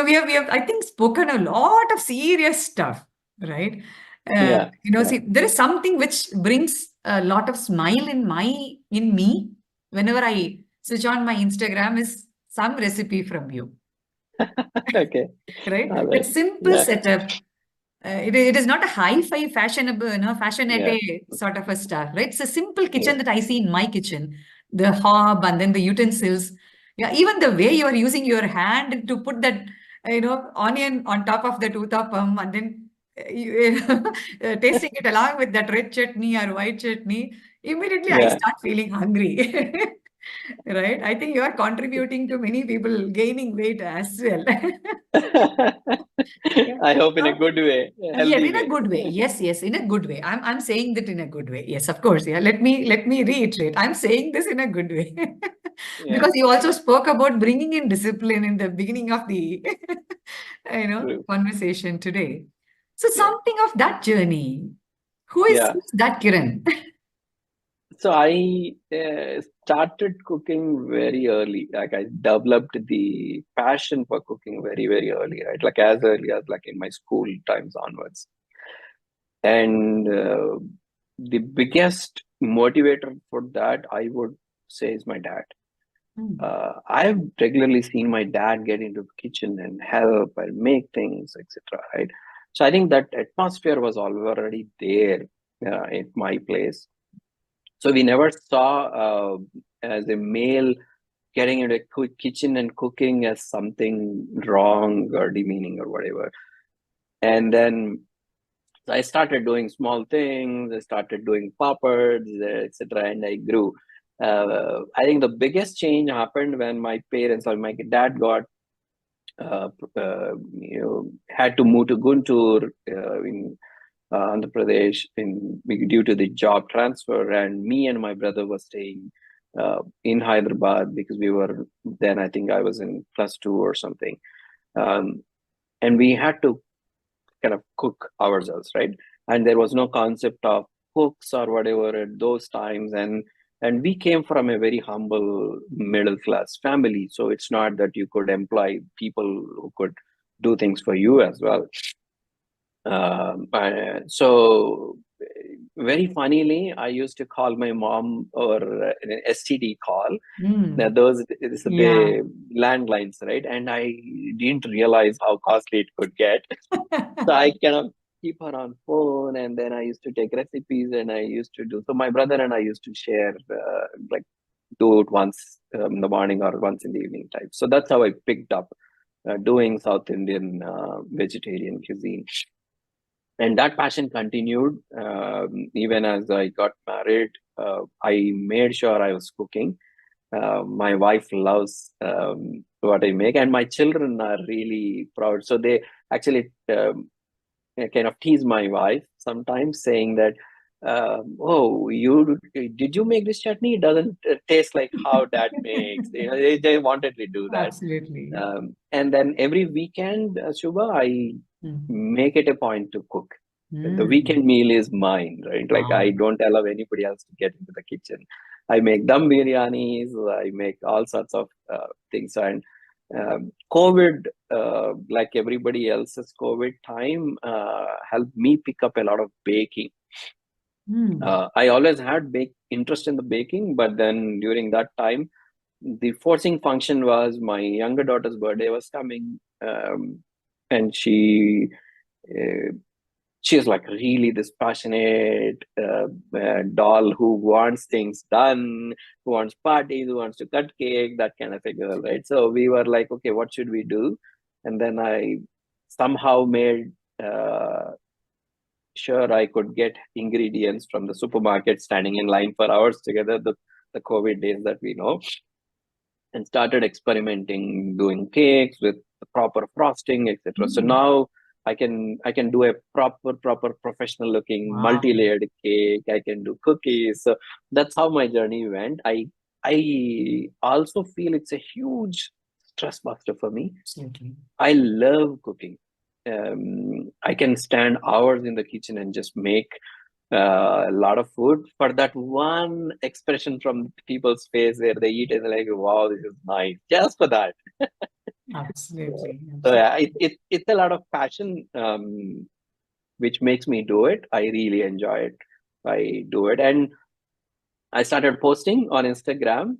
we have, I think, spoken a lot of serious stuff, right? Yeah, yeah, See, there is something which brings a lot of smile in me whenever I switch on my Instagram is some recipe from you, okay, right? all That right, simple yeah, setup. It is not a hi-fi fashionable, yeah, fashionette sort of a stuff, right? It's a simple yeah, kitchen that I see in my kitchen. The hob and then the utensils. Yeah, even the way you are using your hand to put that, onion on top of the uthapam and then tasting it along with that red chutney or white chutney, immediately I yeah. start feeling hungry. Right? I think you are contributing to many people gaining weight as well. Yeah. I hope in a So, good way, a yes, healthy in a way. good way. Yes, yes, in a good way. I'm saying that in a good way. Yes, of course. Yeah. Let me reiterate. I'm saying this in a good way. Yeah, Because you also yeah, spoke about bringing in discipline in the beginning of the true. conversation today. So Yeah, something of that journey. yeah. Who's that Kiran? So I started cooking very early. Like I developed the passion for cooking very, very early, right? Like as early as like in my school times onwards. And the biggest motivator for that, I would say, is my dad. Hmm. I've regularly seen my dad get into the kitchen and help and make things, etc. Right? So I think that atmosphere was already there at my place. So we never saw as a male getting into a kitchen and cooking as something wrong or demeaning or whatever. And then so I started doing small things. I started doing papads, etc., and I grew. I think the biggest change happened when my parents or my dad got uh, had to move to Guntur in Andhra Pradesh due to the job transfer, and me and my brother were staying in Hyderabad because we were then. I think I was in +2 or something, and we had to kind of cook ourselves, right? And there was no concept of cooks or whatever at those times, and we came from a very humble middle class family, so it's not that you could employ people who could do things for you as well. So very funnily, I used to call my mom or an STD call. Now Hmm. those it's Yeah. the landlines, right? And I didn't realize how costly it could get. So I cannot keep her on phone, and then I used to take recipes, and I used to do. So my brother and I used to share, like do it once in the morning or once in the evening type. So that's how I picked up doing South Indian vegetarian cuisine, and that passion continued even as I got married. I made sure I was cooking. My wife loves what I make, and my children are really proud. So they actually kind of tease my wife sometimes, saying that, "Oh, you did you make this chutney? It doesn't taste like how Dad makes." They wanted to do that. Absolutely. And then every weekend, Shubha, I Hmm. make it a point to cook. The Hmm. weekend meal is mine, right? Like I Wow. don't allow anybody else to get into the kitchen. I make dum biryanis. I make all sorts of things. And COVID, like everybody else's COVID time, helped me pick up a lot of baking. Hmm. I always had bake interest in the baking, but then during that time, the forcing function was my younger daughter's birthday was coming, and uh, she's like really this passionate doll who wants things done, who wants parties, who wants to cut cake, that kind of a girl, right? So we were like, okay, what should we do? And then I somehow made sure I could get ingredients from the supermarket, standing in line for hours together, the COVID days that we know, and started experimenting, doing cakes with the proper frosting, etc. So Hmm. now I can do a proper professional looking Wow. multi-layered cake. I can do cookies. So that's how my journey went. I also feel it's a huge stress buster for me. Absolutely. I love cooking. I can stand hours in the kitchen and just make a lot of food. For that one expression from people's face where they eat and they're like, wow, this is nice. Just for that. Absolutely. So Absolutely. yeah, it's a lot of passion, which makes me do it. I really enjoy it. I do it, and I started posting on Instagram,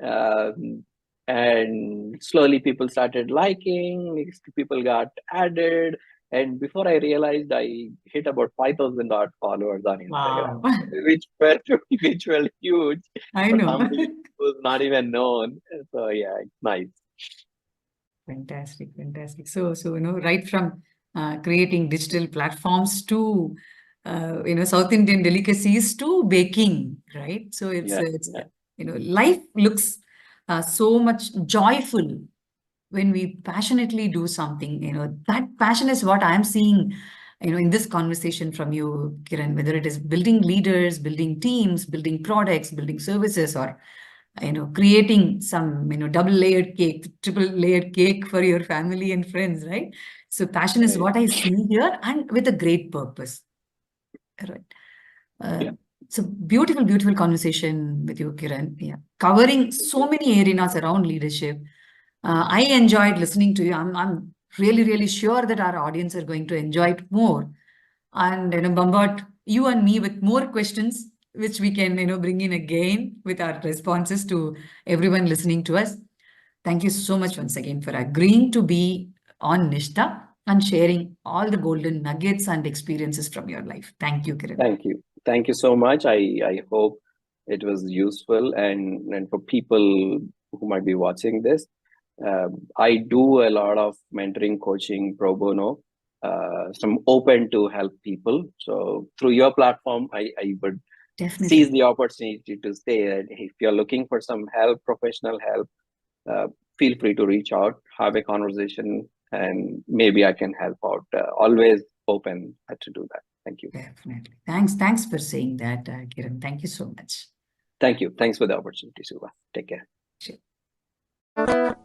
um, and slowly people started liking. Next, people got added, and before I realized, I hit about 5,000 odd followers on Instagram, Wow. which felt which felt huge I for know. somebody who's not even known. So yeah, it's nice. Fantastic, fantastic. So right from creating digital platforms to South Indian delicacies to baking, right? So Yeah, it's yeah, life looks so much joyful when we passionately do something. That passion is what I'm seeing, in this conversation from you, Kiran. Whether it is building leaders, building teams, building products, building services, or creating some, double layered cake, triple layered cake for your family and friends, right? So passion is right. what I see here, and with a great purpose, right? Uh, Yeah, it's a beautiful, beautiful conversation with you, Kiran. Yeah, covering thank so you. many arenas around leadership. I enjoyed listening to you. I'm really, really sure that our audience are going to enjoy it more, and bombard you and me with more questions, which we can bring in again with our responses to everyone listening to us. Thank you so much once again for agreeing to be on Nishta and sharing all the golden nuggets and experiences from your life. Thank you, Kiran. Thank you so much. I hope it was useful, and for people who might be watching this, I do a lot of mentoring, coaching, pro bono. So I'm open to help people. So through your platform, I would seize Definitely. the opportunity to say that if you're looking for some help, professional help, uh, feel free to reach out, have a conversation, and maybe I can help out. Always open to do that. Thank you. Definitely. Thanks for saying that, Kiran. Thank you so much. Thank you. Thanks for the opportunity, Suba. Take care. Sure.